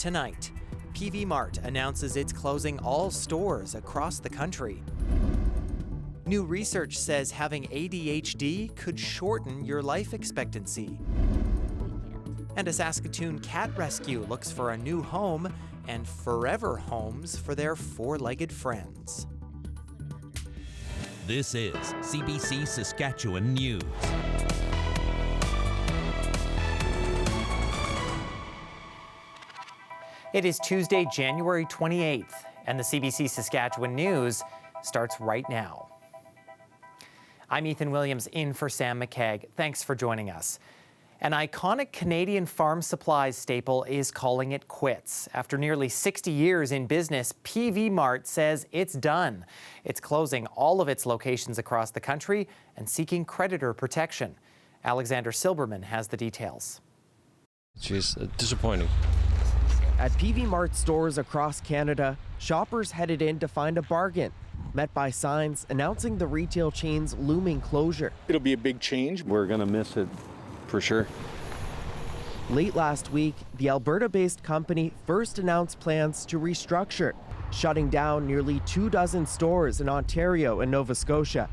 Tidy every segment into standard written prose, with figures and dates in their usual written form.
tonight. Peavey Mart announces it's closing all stores across the country. New research says having ADHD could shorten your life expectancy. And a Saskatoon cat rescue looks for a new home and forever homes for their four-legged friends. This is CBC Saskatchewan News. It is Tuesday, January 28th, and the CBC Saskatchewan News starts right now. I'm Ethan Williams in for Sam McKeag. Thanks for joining us. An iconic Canadian farm supplies staple is calling it quits. After nearly 60 years in business, Peavey Mart says it's done. It's closing all of its locations across the country and seeking creditor protection. Alexander Silberman has the details. Jeez, disappointing. At Peavey Mart stores across Canada, shoppers headed in to find a bargain, met by signs announcing the retail chain's looming closure. It'll be a big change. We're gonna miss it for sure. Late last week, the Alberta-based company first announced plans to restructure, shutting down nearly 24 stores in Ontario and Nova Scotia.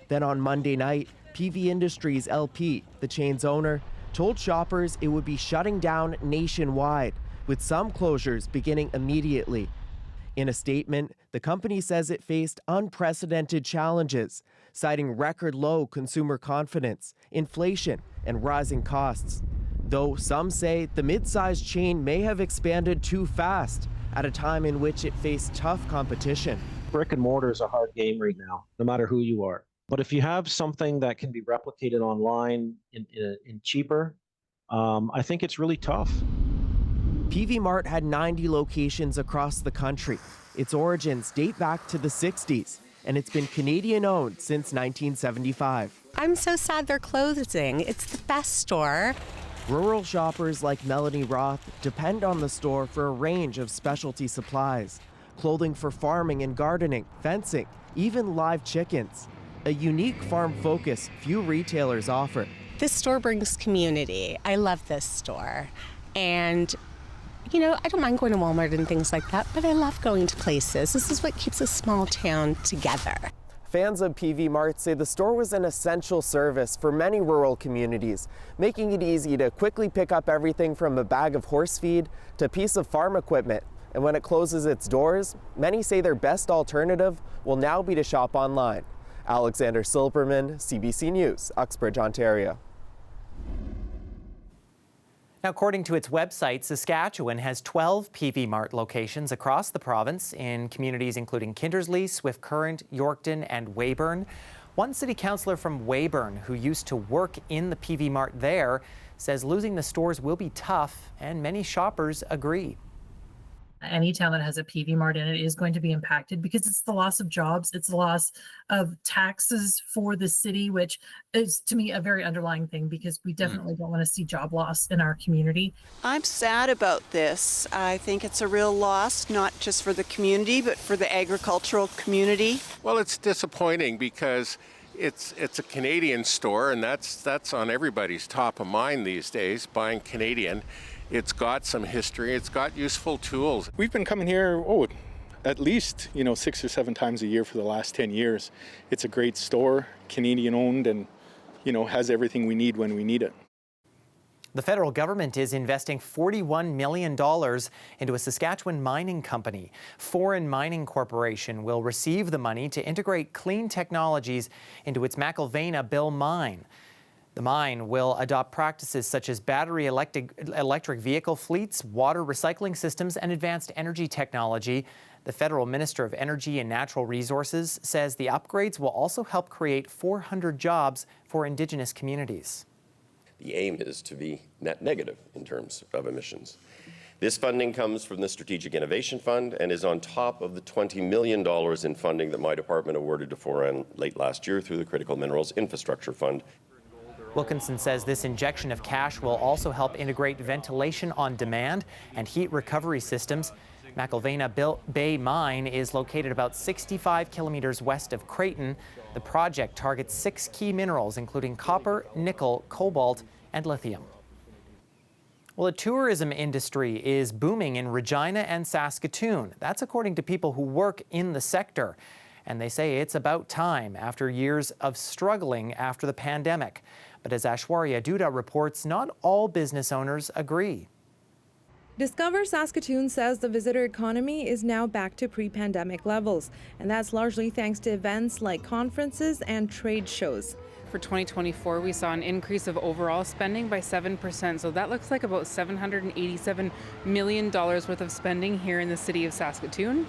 Then on Monday night, Peavey Industries LP, the chain's owner, told shoppers it would be shutting down nationwide, with some closures beginning immediately. In a statement, the company says it faced unprecedented challenges, citing record low consumer confidence, inflation, and rising costs. Though some say the mid-sized chain may have expanded too fast at a time in which it faced tough competition. Brick and mortar is a hard game right now, no matter who you are. But if you have something that can be replicated online in cheaper, I think it's really tough. Peavey Mart had 90 locations across the country. Its origins date back to the 60s, and it's been Canadian-owned since 1975. I'm so sad they're closing. It's the best store. Rural shoppers like Melanie Roth depend on the store for a range of specialty supplies. Clothing for farming and gardening, fencing, even live chickens. A unique farm focus few retailers offer. This store brings community. I love this store. And you know, I don't mind going to Walmart and things like that, but I love going to places. This is what keeps a small town together. Fans of Peavey Mart say the store was an essential service for many rural communities, making it easy to quickly pick up everything from a bag of horse feed to a piece of farm equipment. And when it closes its doors, many say their best alternative will now be to shop online. Alexander Silberman, CBC News, Uxbridge, Ontario. Now, according to its website, Saskatchewan has 12 Peavey Mart locations across the province in communities including Kindersley, Swift Current, Yorkton, and Weyburn. One city councillor from Weyburn, who used to work in the Peavey Mart there, says losing the stores will be tough, and many shoppers agree. Any town that has a Peavey Mart in it is going to be impacted because it's the loss of jobs, it's the loss of taxes for the city, which is to me a very underlying thing because we definitely don't want to see job loss in our community. I'm sad about this. I think it's a real loss, not just for the community, but for the agricultural community. Well, it's disappointing because it's a Canadian store, and that's on everybody's top of mind these days, buying Canadian. It's got some history, it's got useful tools. We've been coming here, at least, 6 or 7 times a year for the last 10 years. It's a great store, Canadian owned, and, has everything we need when we need it. The federal government is investing $41 million into a Saskatchewan mining company. Foreign Mining Corporation will receive the money to integrate clean technologies into its McIlvenna Bill mine. The mine will adopt practices such as battery electric vehicle fleets, water recycling systems, and advanced energy technology. The federal Minister of Energy and Natural Resources says the upgrades will also help create 400 jobs for indigenous communities. The aim is to be net negative in terms of emissions. This funding comes from the Strategic Innovation Fund and is on top of the $20 million in funding that my department awarded to Foran late last year through the Critical Minerals Infrastructure Fund. Wilkinson says this injection of cash will also help integrate ventilation on demand and heat recovery systems. McIlvenna Bay Mine is located about 65 kilometers west of Creighton. The project targets 6 key minerals, including copper, nickel, cobalt, and lithium. Well, the tourism industry is booming in Regina and Saskatoon. That's according to people who work in the sector. And they say it's about time after years of struggling after the pandemic. But as Ashwarya Duda reports, not all business owners agree. Discover Saskatoon says the visitor economy is now back to pre-pandemic levels, and that's largely thanks to events like conferences and trade shows. For 2024, we saw an increase of overall spending by 7%, so that looks like about $787 million worth of spending here in the city of Saskatoon.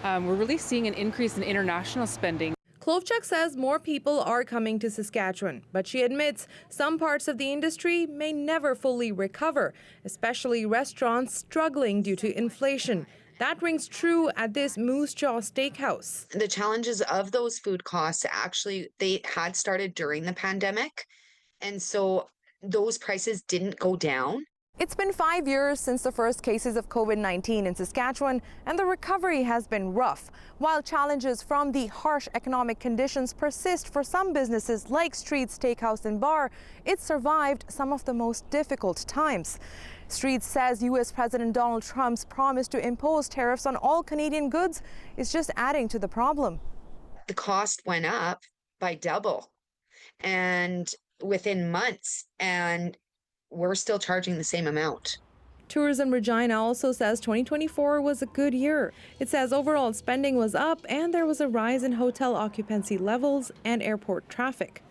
We're really seeing an increase in international spending. Klovchuk says more people are coming to Saskatchewan, but she admits some parts of the industry may never fully recover, especially restaurants struggling due to inflation. That rings true at this Moose Jaw Steakhouse. The challenges of those food costs actually, they had started during the pandemic, and so those prices didn't go down. It's been 5 years since the first cases of COVID-19 in Saskatchewan, and the recovery has been rough. While challenges from the harsh economic conditions persist for some businesses like Street Steakhouse and Bar, it survived some of the most difficult times. Street says U.S. President Donald Trump's promise to impose tariffs on all Canadian goods is just adding to the problem. The cost went up by double, and within months, and we're still charging the same amount. Tourism Regina also says 2024 was a good year. It says overall spending was up and there was a rise in hotel occupancy levels and airport traffic.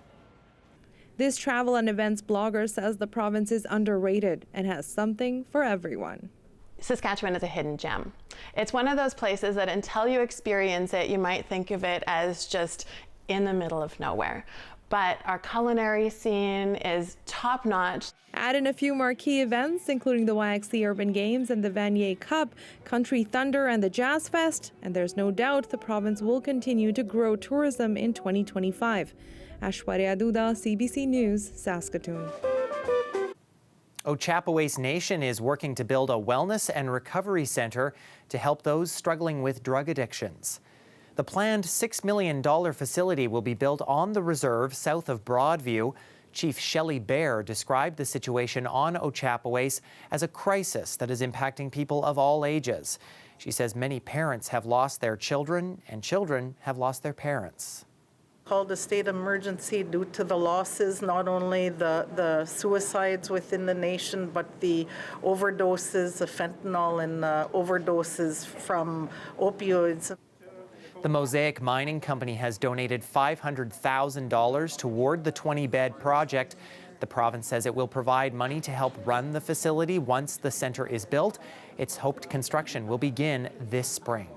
This travel and events blogger says the province is underrated and has something for everyone. Saskatchewan is a hidden gem. It's one of those places that until you experience it, you might think of it as just in the middle of nowhere. But our culinary scene is top-notch. Add in a few marquee events, including the YXC Urban Games and the Vanier Cup, Country Thunder and the Jazz Fest, and there's no doubt the province will continue to grow tourism in 2025. Ashwarya Duda, CBC News, Saskatoon. Ochapowace Nation is working to build a wellness and recovery centre to help those struggling with drug addictions. The planned $6 million facility will be built on the reserve south of Broadview. Chief Shelley Bear described the situation on Ochapowace as a crisis that is impacting people of all ages. She says many parents have lost their children and children have lost their parents. Called a state emergency due to the losses, not only the suicides within the nation, but the overdoses of fentanyl and overdoses from opioids. The Mosaic Mining Company has donated $500,000 toward the 20-bed project. The province says it will provide money to help run the facility once the centre is built. It's hoped construction will begin this spring.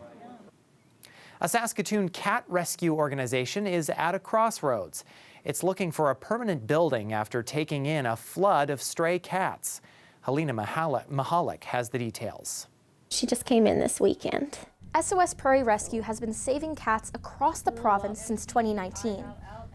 A Saskatoon cat rescue organization is at a crossroads. It's looking for a permanent building after taking in a flood of stray cats. Helena Mahalik has the details. She just came in this weekend. SOS Prairie Rescue has been saving cats across the province since 2019.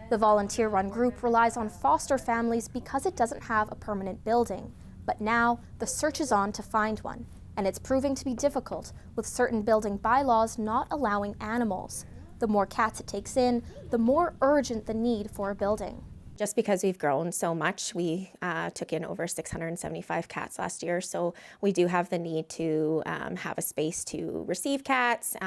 The volunteer-run group relies on foster families because it doesn't have a permanent building. But now, the search is on to find one, and it's proving to be difficult, with certain building bylaws not allowing animals. The more cats it takes in, the more urgent the need for a building. Just because we've grown so much, we took in over 675 cats last year, so we do have the need to have a space to receive cats,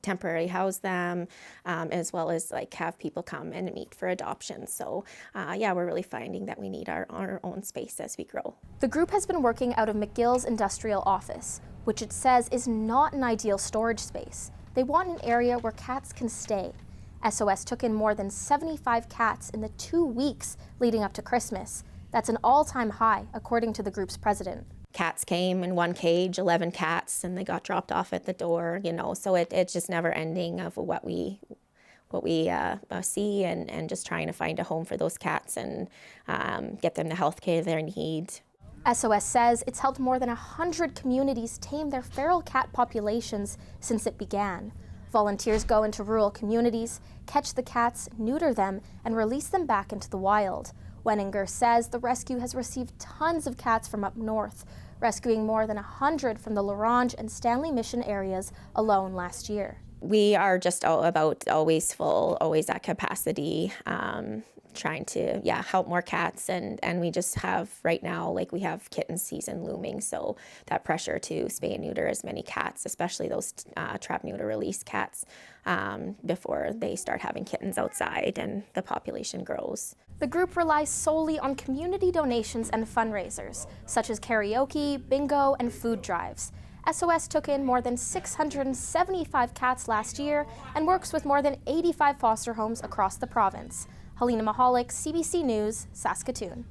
temporarily house them, as well as like have people come and meet for adoption. So yeah, we're really finding that we need our own space as we grow. The group has been working out of McGill's industrial office, which it says is not an ideal storage space. They want an area where cats can stay. SOS took in more than 75 cats in the 2 weeks leading up to Christmas. That's an all-time high, according to the group's president. Cats came in one cage, 11 cats, and they got dropped off at the door, you know, so it's just never ending of what we see and just trying to find a home for those cats and get them the health care they need. SOS says it's helped more than 100 communities tame their feral cat populations since it began. Volunteers go into rural communities, catch the cats, neuter them, and release them back into the wild. Wenninger says the rescue has received tons of cats from up north, rescuing more than 100 from the Larange and Stanley Mission areas alone last year. We are just about always full, always at capacity. trying to help more cats, and we just have right now, like, we have kitten season looming, so that pressure to spay and neuter as many cats, especially those trap, neuter, release cats, before they start having kittens outside and the population grows. The group relies solely on community donations and fundraisers, such as karaoke, bingo, and food drives. SOS took in more than 675 cats last year and works with more than 85 foster homes across the province. Helena Mahalik, CBC News, Saskatoon.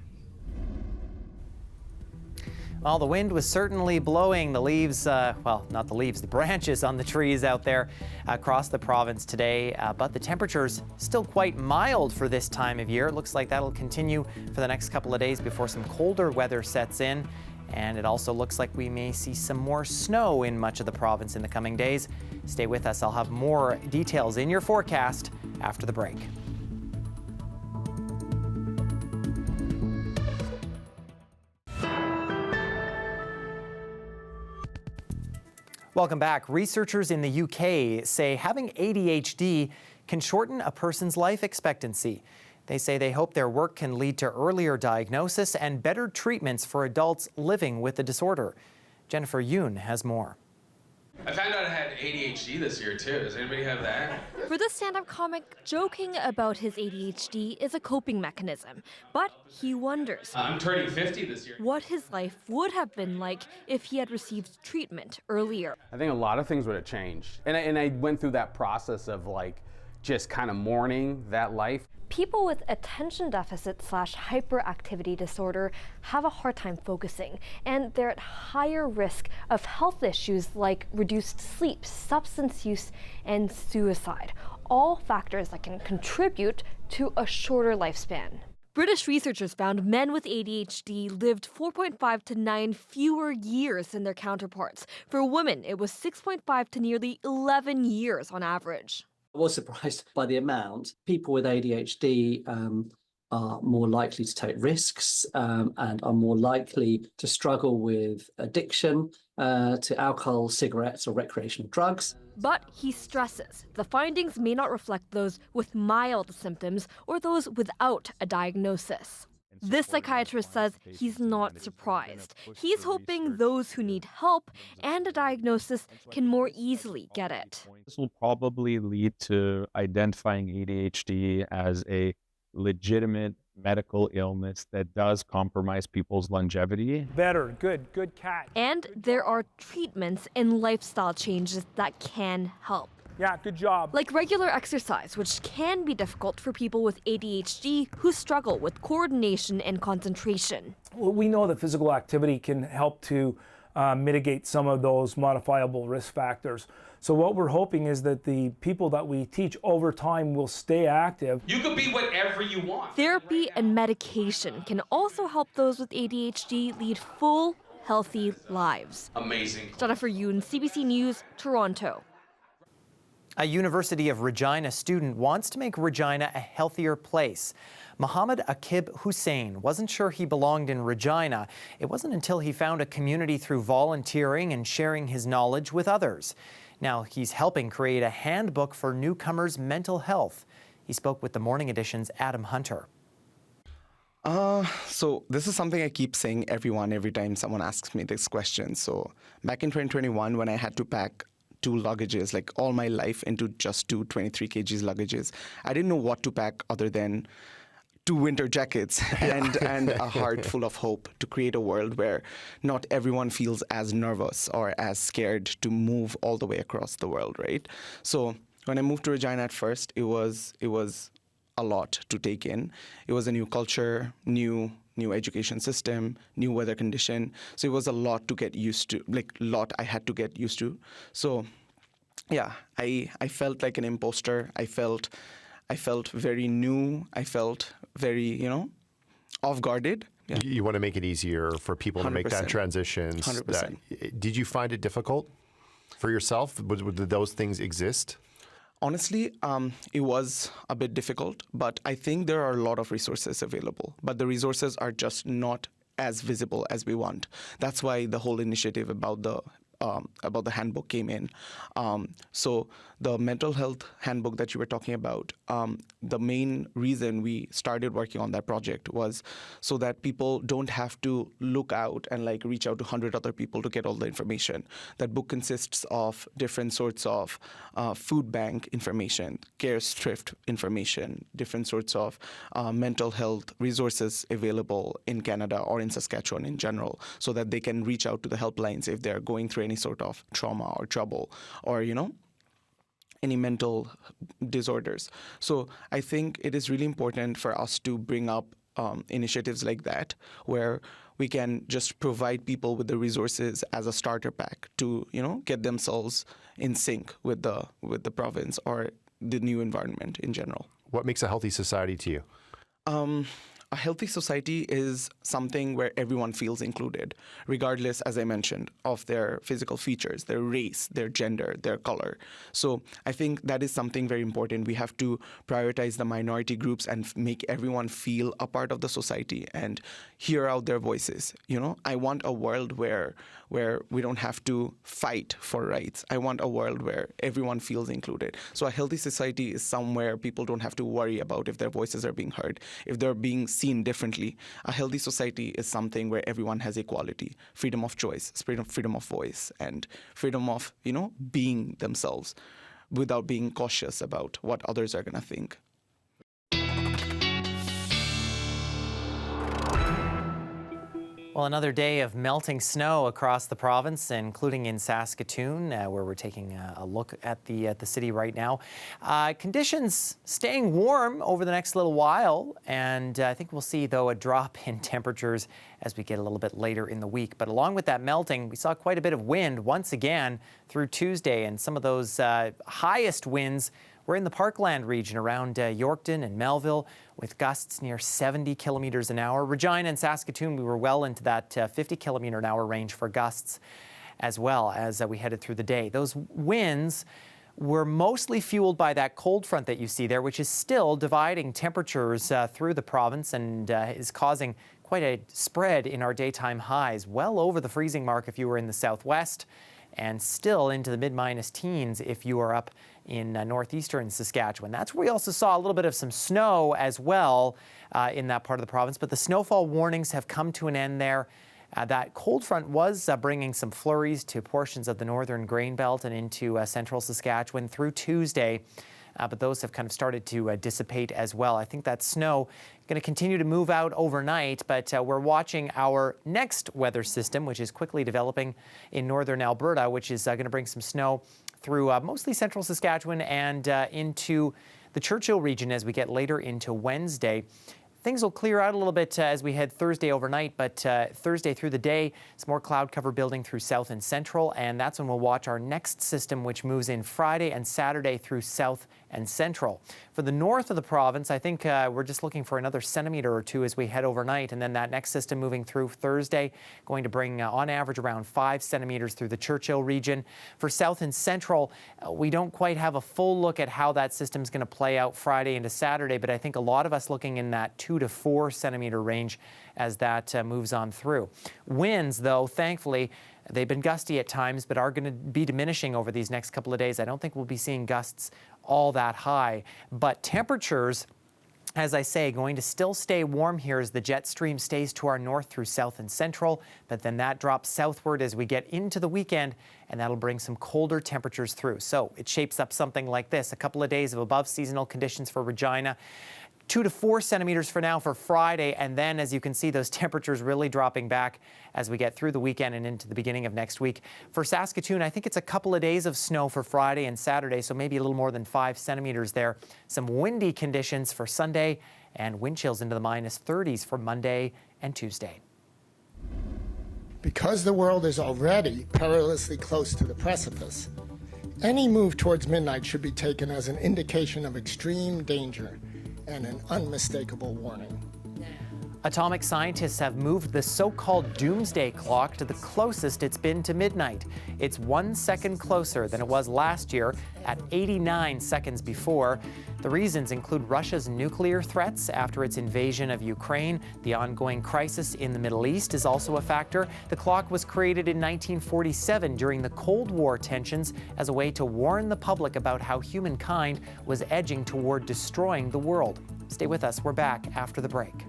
Well, the wind was certainly blowing the leaves, well, not the leaves, the branches on the trees out there across the province today, but the temperature's still quite mild for this time of year. It looks like that'll continue for the next couple of days before some colder weather sets in. And it also looks like we may see some more snow in much of the province in the coming days. Stay with us. I'll have more details in your forecast after the break. Welcome back. Researchers in the UK say having ADHD can shorten a person's life expectancy. They say they hope their work can lead to earlier diagnosis and better treatments for adults living with the disorder. Jennifer Yoon has more. I found out I had ADHD this year too. Does anybody have that? For the stand-up comic, joking about his ADHD is a coping mechanism, but he wonders I'm turning 50 this year. What his life would have been like if he had received treatment earlier. I think a lot of things would have changed. And I went through that process of just kind of mourning that life. People with attention deficit / hyperactivity disorder have a hard time focusing, and they're at higher risk of health issues like reduced sleep, substance use, and suicide, all factors that can contribute to a shorter lifespan. British researchers found men with ADHD lived 4.5 to 9 fewer years than their counterparts. For women, it was 6.5 to nearly 11 years on average. I was surprised by the amount. People with ADHD are more likely to take risks and are more likely to struggle with addiction to alcohol, cigarettes, or recreational drugs. But he stresses the findings may not reflect those with mild symptoms or those without a diagnosis. This psychiatrist says he's not surprised. He's hoping those who need help and a diagnosis can more easily get it. This will probably lead to identifying ADHD as a legitimate medical illness that does compromise people's longevity. Better, good cat. And there are treatments and lifestyle changes that can help. Yeah, good job. Like regular exercise, which can be difficult for people with ADHD who struggle with coordination and concentration. Well, we know that physical activity can help to mitigate some of those modifiable risk factors. So what we're hoping is that the people that we teach over time will stay active. You could be whatever you want. Therapy and medication can also help those with ADHD lead full, healthy lives. Amazing. Jennifer Yoon, CBC News, Toronto. A University of Regina student wants to make Regina a healthier place. Mohammed Akib Hussein wasn't sure he belonged in Regina. It wasn't until he found a community through volunteering and sharing his knowledge with others. Now he's helping create a handbook for newcomers' mental health. He spoke with the Morning Edition's Adam Hunter. So this is something I keep saying every time someone asks me this question. So back in 2021, when I had to pack 2 luggages, like all my life, into just 2 23 kgs luggages, I didn't know what to pack other than 2 winter jackets and a heart full of hope to create a world where not everyone feels as nervous or as scared to move all the way across the world, right? So when I moved to Regina at first, it was a lot to take in. It was a new culture, new education system, new weather condition. So it was a lot to get used to, I had to get used to. So yeah, I felt like an imposter. I felt very new. I felt very, off-guarded. Yeah. You want to make it easier for people to make that 100%. transition. 100%. Did you find it difficult for yourself? Did those things exist? Honestly, it was a bit difficult, but I think there are a lot of resources available. But the resources are just not as visible as we want. That's why the whole initiative about the the handbook came in. So the mental health handbook that you were talking about, the main reason we started working on that project was so that people don't have to look out and like reach out to 100 other people to get all the information. That book consists of different sorts of food bank information, care thrift information, different sorts of mental health resources available in Canada or in Saskatchewan in general, so that they can reach out to the helplines if they're going through any sort of trauma or trouble or, any mental disorders. So I think it is really important for us to bring up initiatives like that, where we can just provide people with the resources as a starter pack to, get themselves in sync with the province or the new environment in general. What makes a healthy society to you? A healthy society is something where everyone feels included, regardless, as I mentioned, of their physical features, their race, their gender, their color. So I think that is something very important. We have to prioritize the minority groups and make everyone feel a part of the society and hear out their voices. I want a world where we don't have to fight for rights. I want a world where everyone feels included. So a healthy society is somewhere people don't have to worry about if their voices are being heard, if they're being seen differently. A healthy society is something where everyone has equality, freedom of choice, freedom of voice, and freedom of, being themselves without being cautious about what others are going to think. Well, another day of melting snow across the province, including in Saskatoon, where we're taking a look at the city right now. Conditions staying warm over the next little while, and I think we'll see, though, a drop in temperatures as we get a little bit later in the week. But along with that melting, we saw quite a bit of wind once again through Tuesday, and some of those highest winds were in the Parkland region around Yorkton and Melville, with gusts near 70 kilometers an hour. Regina and Saskatoon, we were well into that 50 kilometer an hour range for gusts as well as we headed through the day. Those winds were mostly fueled by that cold front that you see there, which is still dividing temperatures through the province and is causing quite a spread in our daytime highs, well over the freezing mark if you were in the southwest, and still into the mid-minus teens if you are up in northeastern Saskatchewan. That's where we also saw a little bit of some snow as well in that part of the province, but the snowfall warnings have come to an end there. That cold front was bringing some flurries to portions of the northern grain belt and into central Saskatchewan through Tuesday, but those have kind of started to dissipate as well. I think that snow going to continue to move out overnight, but we're watching our next weather system, which is quickly developing in northern Alberta, which is going to bring some snow through mostly central Saskatchewan and into the Churchill region as we get later into Wednesday. Things will clear out a little bit as we head Thursday overnight, but Thursday through the day, some more cloud cover building through south and central, and that's when we'll watch our next system, which moves in Friday and Saturday through south and central. For the north of the province, I think we're just looking for another centimeter or two as we head overnight, and then that next system moving through Thursday, going to bring on average around 5 centimeters through the Churchill region. For south and central, we don't quite have a full look at how that system's going to play out Friday into Saturday, but I think a lot of us looking in that 2 to 4 centimeter range as that moves on through. Winds, though, thankfully, they've been gusty at times, but are going to be diminishing over these next couple of days. I don't think we'll be seeing gusts all that high, but temperatures, as I say, going to still stay warm here as the jet stream stays to our north through south and central, but then that drops southward as we get into the weekend, and that'll bring some colder temperatures through. So it shapes up something like this: a couple of days of above seasonal conditions for Regina, 2 to 4 centimeters for now for Friday, and then, as you can see, those temperatures really dropping back as we get through the weekend and into the beginning of next week. For Saskatoon, I think it's a couple of days of snow for Friday and Saturday, so maybe a little more than 5 centimeters there. Some windy conditions for Sunday and wind chills into the minus 30s for Monday and Tuesday. Because the world is already perilously close to the precipice, any move towards midnight should be taken as an indication of extreme danger and an unmistakable warning. Atomic scientists have moved the so-called Doomsday Clock to the closest it's been to midnight. It's 1 second closer than it was last year at 89 seconds before. The reasons include Russia's nuclear threats after its invasion of Ukraine. The ongoing crisis in the Middle East is also a factor. The clock was created in 1947 during the Cold War tensions as a way to warn the public about how humankind was edging toward destroying the world. Stay with us. We're back after the break.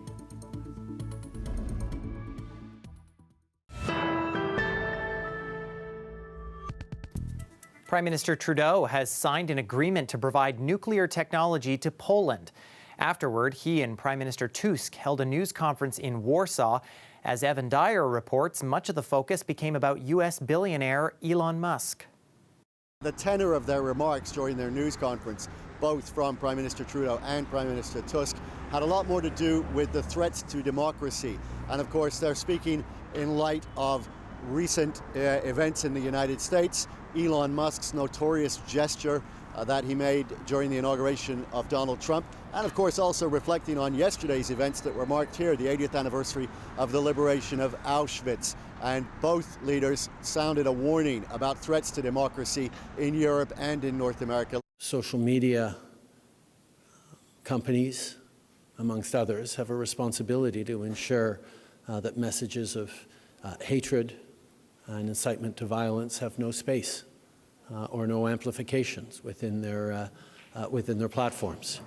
Prime Minister Trudeau has signed an agreement to provide nuclear technology to Poland. Afterward, he and Prime Minister Tusk held a news conference in Warsaw. As Evan Dyer reports, much of the focus became about U.S. billionaire Elon Musk. The tenor of their remarks during their news conference, both from Prime Minister Trudeau and Prime Minister Tusk, had a lot more to do with the threats to democracy. And of course, they're speaking in light of recent events in the United States, Elon Musk's notorious gesture that he made during the inauguration of Donald Trump, and of course also reflecting on yesterday's events that were marked here, the 80th anniversary of the liberation of Auschwitz. And both leaders sounded a warning about threats to democracy in Europe and in North America. Social media companies, amongst others, have a responsibility to ensure that messages of hatred and incitement to violence have no space or no amplifications within their platforms.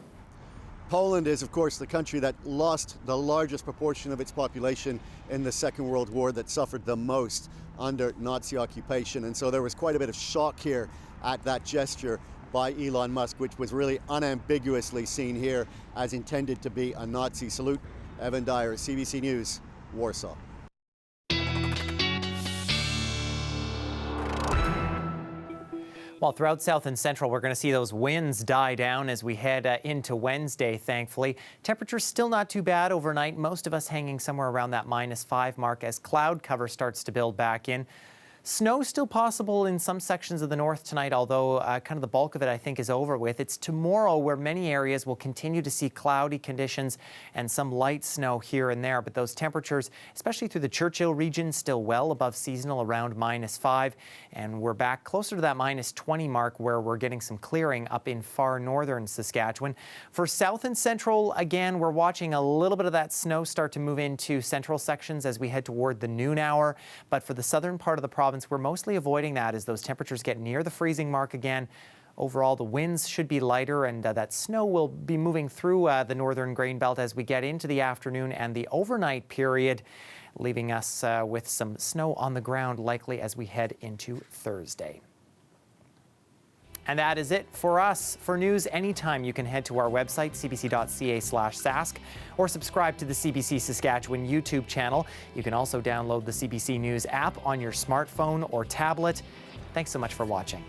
Poland is, of course, the country that lost the largest proportion of its population in the Second World War, that suffered the most under Nazi occupation. And so there was quite a bit of shock here at that gesture by Elon Musk, which was really unambiguously seen here as intended to be a Nazi salute. Evan Dyer, CBC News, Warsaw. Well, throughout South and Central, we're going to see those winds die down as we head into Wednesday, thankfully. Temperatures still not too bad overnight. Most of us hanging somewhere around that -5 mark as cloud cover starts to build back in. Snow still possible in some sections of the north tonight, although kind of the bulk of it, I think, is over with. It's tomorrow where many areas will continue to see cloudy conditions and some light snow here and there. But those temperatures, especially through the Churchill region, still well above seasonal, around -5. And we're back closer to that -20 mark where we're getting some clearing up in far northern Saskatchewan. For South and Central, again, we're watching a little bit of that snow start to move into central sections as we head toward the noon hour. But for the southern part of the province, we're mostly avoiding that as those temperatures get near the freezing mark again. Overall, the winds should be lighter, and that snow will be moving through the northern grain belt as we get into the afternoon and the overnight period, leaving us with some snow on the ground likely as we head into Thursday. And that is it for us. For news anytime, you can head to our website, cbc.ca/sask, or subscribe to the CBC Saskatchewan YouTube channel. You can also download the CBC News app on your smartphone or tablet. Thanks so much for watching.